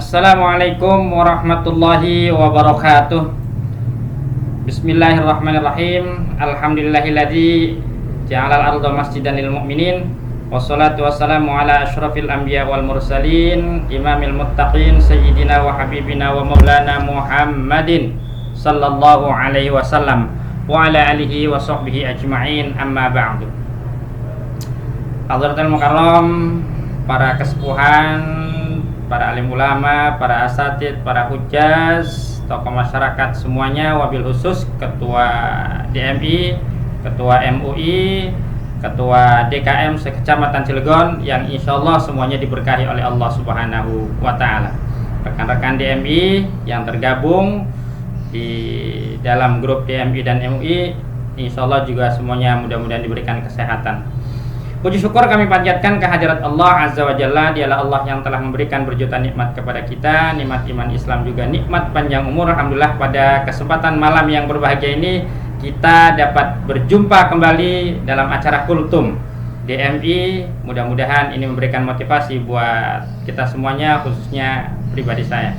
Assalamualaikum warahmatullahi wabarakatuh. Bismillahirrahmanirrahim. Alhamdulillahilladzi ja'alal arda masjidan lil mu'minin. Wassalatu wassalamu ala asyrafil anbiya wal mursalin, imamil muttaqin, sayyidina wa habibina wa maulana Muhammadin sallallahu alaihi wasallam wa ala alihi wa sahbihi ajma'in, amma ba'du. Hadratul mukarram, para kesepuhan, para alim ulama, para asatid, para hujjaz, tokoh masyarakat semuanya, wabil khusus Ketua DMI, Ketua MUI, Ketua DKM sekecamatan Cilegon yang insya Allah semuanya diberkahi oleh Allah Subhanahu wa Ta'ala. Rekan-rekan DMI yang tergabung di dalam grup DMI dan MUI, insya Allah juga semuanya mudah-mudahan diberikan kesehatan. Puji syukur kami panjatkan kehadirat Allah Azza wa Jalla. Dialah Allah yang telah memberikan berjuta nikmat kepada kita, nikmat iman Islam juga nikmat panjang umur. Alhamdulillah pada kesempatan malam yang berbahagia ini kita dapat berjumpa kembali dalam acara Kultum DMI. Mudah-mudahan ini memberikan motivasi buat kita semuanya, khususnya pribadi saya.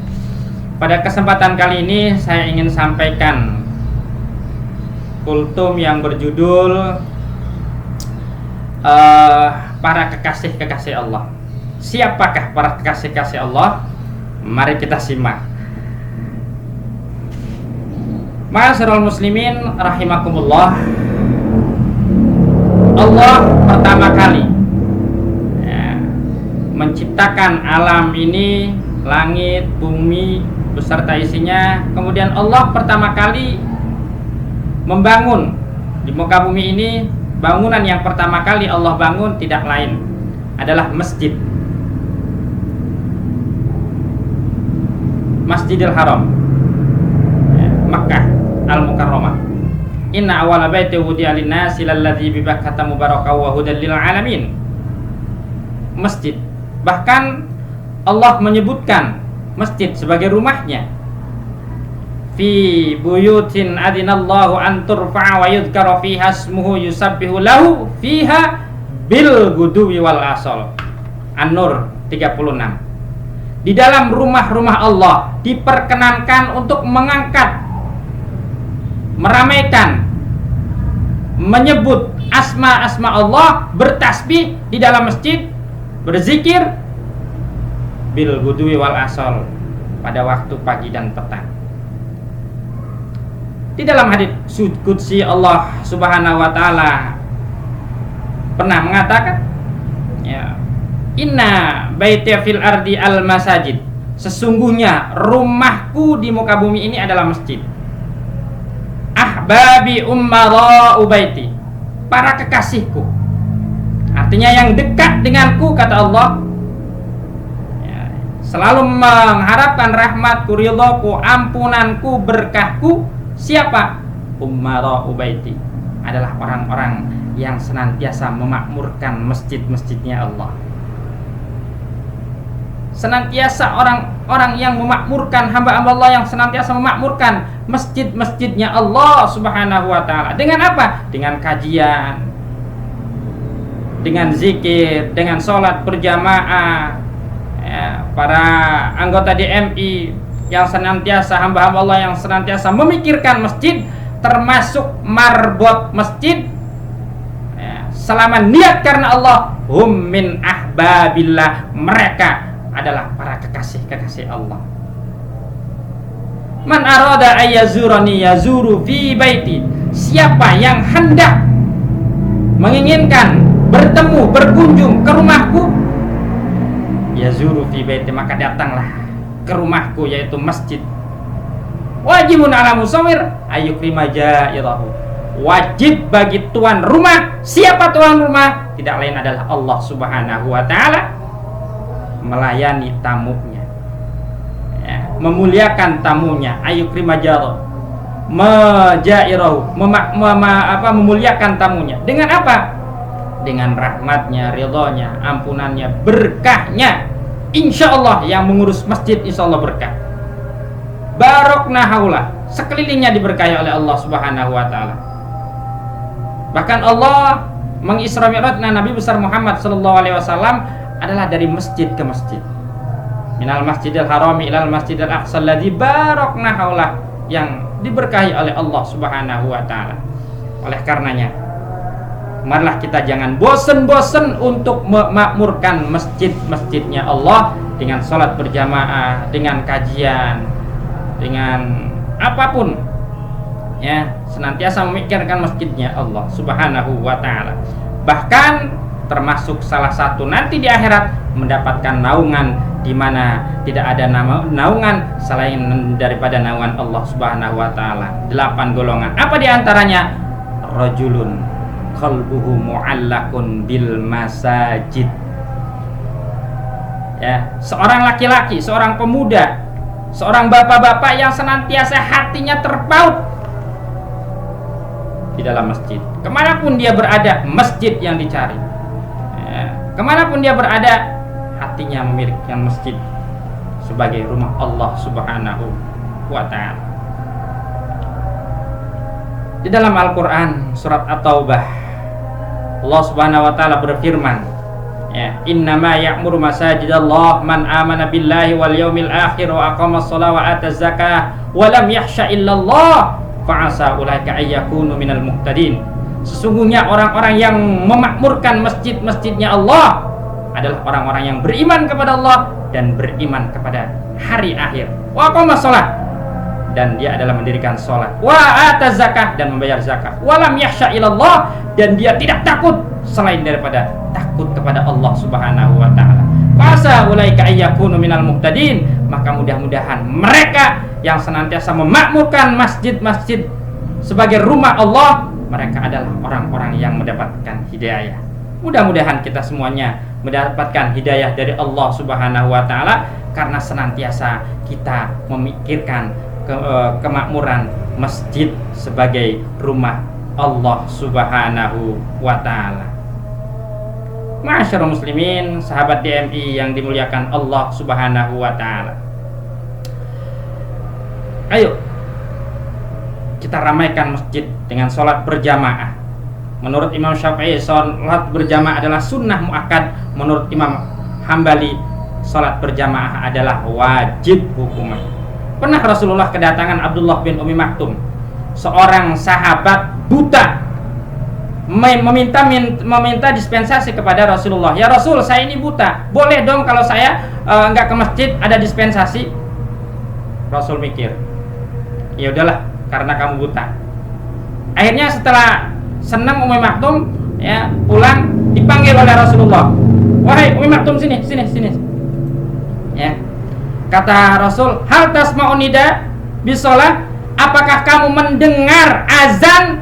Pada kesempatan kali ini saya ingin sampaikan Kultum yang berjudul para kekasih-kekasih Allah. Siapakah para kekasih-kekasih Allah? Mari kita simak. Ma'asyiral muslimin rahimakumullah. Allah pertama kali menciptakan alam ini, langit, bumi beserta isinya. Kemudian Allah pertama kali membangun di muka bumi ini. Bangunan yang pertama kali Allah bangun tidak lain adalah masjid, Masjidil Haram, Makkah Al-Mukarramah. Inna awwala baiti wudi'a lin-nasi lalladzi bi Bakkata mubarakan wa hudan lil alamin. Masjid. Bahkan Allah menyebutkan masjid sebagai rumahnya. Fi buyutin adinallahu an turfa'a wa yudhkara fiha ismuhu yusabbihu lahu fiha bil guduwi wal asal. An-Nur 36. Di dalam rumah-rumah Allah diperkenankan untuk mengangkat, meramaikan, menyebut asma-asma Allah, bertasbih di dalam masjid, berzikir bil guduwi wal asal pada waktu pagi dan petang. Di dalam hadits qudsi Allah Subhanahu wa Ta'ala pernah mengatakan, ya, inna baiti fil ardi al masajid. Sesungguhnya rumahku di muka bumi ini adalah masjid. Ahbabi ummara'u baiti, para kekasihku. Artinya yang dekat denganku, kata Allah, ya, selalu mengharapkan rahmatku, ridhoku, ampunanku, berkahku. Siapa? Ummara'u baiti, adalah orang-orang yang senantiasa memakmurkan masjid-masjidnya Allah. Senantiasa orang-orang yang memakmurkan, hamba-hamba Allah yang senantiasa memakmurkan masjid-masjidnya Allah Subhanahu wa Ta'ala. Dengan apa? Dengan kajian, dengan zikir, dengan sholat berjamaah, ya, para anggota DMI yang senantiasa, hamba-hamba Allah yang senantiasa memikirkan masjid, termasuk marbot masjid, ya, selama niat karena Allah. Hum min ahbabillah, mereka adalah para kekasih-kekasih Allah. Man arada ayyazurani yazuru fi baiti. Siapa yang hendak menginginkan bertemu, berkunjung ke rumahku, yazuru fi baiti, maka datanglah ke rumahku, yaitu masjid. Wajibun ala musawir ayyukrima jairahu. Wajib bagi tuan rumah. Siapa tuan rumah? Tidak lain adalah Allah Subhanahu wa Ta'ala. Melayani tamunya, ya, memuliakan tamunya. Ayyukrima jairahu, memuliakan tamunya. Dengan apa? Dengan rahmatnya, ridhonya, ampunannya, berkahnya. Insya Allah yang mengurus masjid, insya Allah berkah. Barokna haula, sekelilingnya diberkahi oleh Allah Subhanahu wa Ta'ala. Bahkan Allah mengisra mi'rajna Nabi besar Muhammad sallallahu alaihi wasallam adalah dari masjid ke masjid. minal masjidil harami ilal masjidil aqsal ladzi barakna haulah, yang diberkahi oleh Allah Subhanahu wa taala. Oleh karenanya, marilah kita jangan bosen-bosen untuk memakmurkan masjid-masjidnya Allah dengan sholat berjamaah, dengan kajian, dengan apapun, ya, senantiasa memikirkan masjidnya Allah Subhanahu wa taala. Bahkan termasuk salah satu nanti di akhirat mendapatkan naungan di mana tidak ada naungan selain daripada naungan Allah Subhanahu wa taala. 8 golongan. Apa di antaranya? Rajulun qalbuhu mu'allakun bil masajid. Ya, seorang laki-laki, seorang pemuda, seorang bapak-bapak yang senantiasa hatinya terpaut di dalam masjid. Kemanapun dia berada, masjid yang dicari. Ya, kemanapun dia berada, hatinya memikirkan masjid sebagai rumah Allah Subhanahu wa ta'ala. Di dalam Al-Quran surat At-Taubah, Allah Subhanahu wa ta'ala berfirman, ya, innama ya'muru masajidallah man amana billahi wal yaumil akhir wa aqama shalah wa ata zakah wa lam yakhsha illallah fa'asa ulaika ayyakunu minal muhtadin. Sesungguhnya orang-orang yang memakmurkan masjid-masjidnya Allah adalah orang-orang yang beriman kepada Allah dan beriman kepada hari akhir. Wa aqama shalah, dan dia adalah mendirikan sholat, wa ata zakah, dan membayar zakat, walam yakhsha ilallah, dan dia tidak takut selain daripada takut kepada Allah Subhanahu wa ta'ala. Fasa ulaika ayyakunu minal muhtadin, maka mudah-mudahan mereka yang senantiasa memakmurkan masjid-masjid sebagai rumah Allah, mereka adalah orang-orang yang mendapatkan hidayah. Mudah-mudahan kita semuanya mendapatkan hidayah dari Allah Subhanahu wa ta'ala, karena senantiasa kita memikirkan kemakmuran masjid sebagai rumah Allah Subhanahu wa ta'ala. Ma'asyiral muslimin, sahabat DMI yang dimuliakan Allah Subhanahu wa ta'ala, ayo kita ramaikan masjid dengan sholat berjamaah. Menurut Imam Syafi'i, sholat berjamaah adalah sunnah muakkad. Menurut Imam Hambali, sholat berjamaah adalah wajib hukumnya. Pernah Rasulullah kedatangan Abdullah bin Umi Maktum, seorang sahabat buta, meminta dispensasi kepada Rasulullah. Ya Rasul, saya ini buta, boleh dong kalau saya nggak ke masjid ada dispensasi? Rasul mikir, ya udahlah, karena kamu buta. Akhirnya setelah senang Umi Maktum, ya, pulang, dipanggil oleh Rasulullah. Wahai Umi Maktum, sini. Ya. Kata Rasul, hal tasma'un nida bisolah, apakah kamu mendengar azan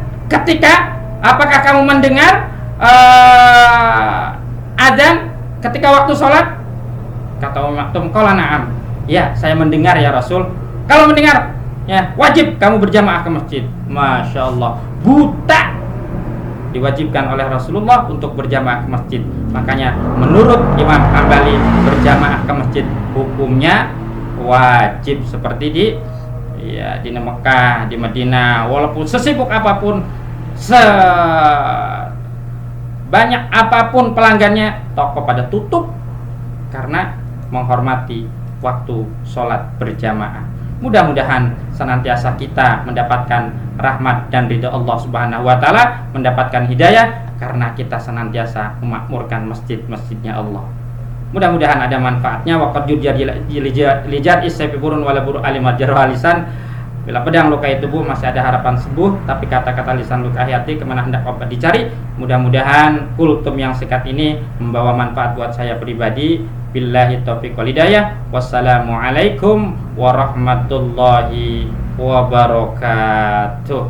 apakah kamu mendengar azan ketika waktu sholat? Kata Umar Maktum, qala na'am. Ya, saya mendengar ya Rasul. Kalau mendengar, ya, wajib kamu berjamaah ke masjid. Masya Allah, buta diwajibkan oleh Rasulullah untuk berjamaah ke masjid. Makanya menurut Imam Hambali, berjamaah ke masjid hukumnya wajib, seperti di Mekah, di Madinah. Walaupun sesibuk apapun, sebanyak apapun pelanggannya, toko pada tutup karena menghormati waktu sholat berjamaah. Mudah-mudahan senantiasa kita mendapatkan rahmat dan ridha Allah Subhanahu wa ta'ala, mendapatkan hidayah karena kita senantiasa memakmurkan masjid-masjidnya Allah. Mudah-mudahan ada manfaatnya. Waqad lijad isyafi burun wala buru alimad jarwa lisan. Bila pedang lukai tubuh masih ada harapan sembuh, tapi kata-kata lisan lukai hati kemana hendak obat dicari. Mudah-mudahan kultum yang singkat ini membawa manfaat buat saya pribadi. Billahi taufiq wal hidayah. Wassalamualaikum warahmatullahi wabarakatuh.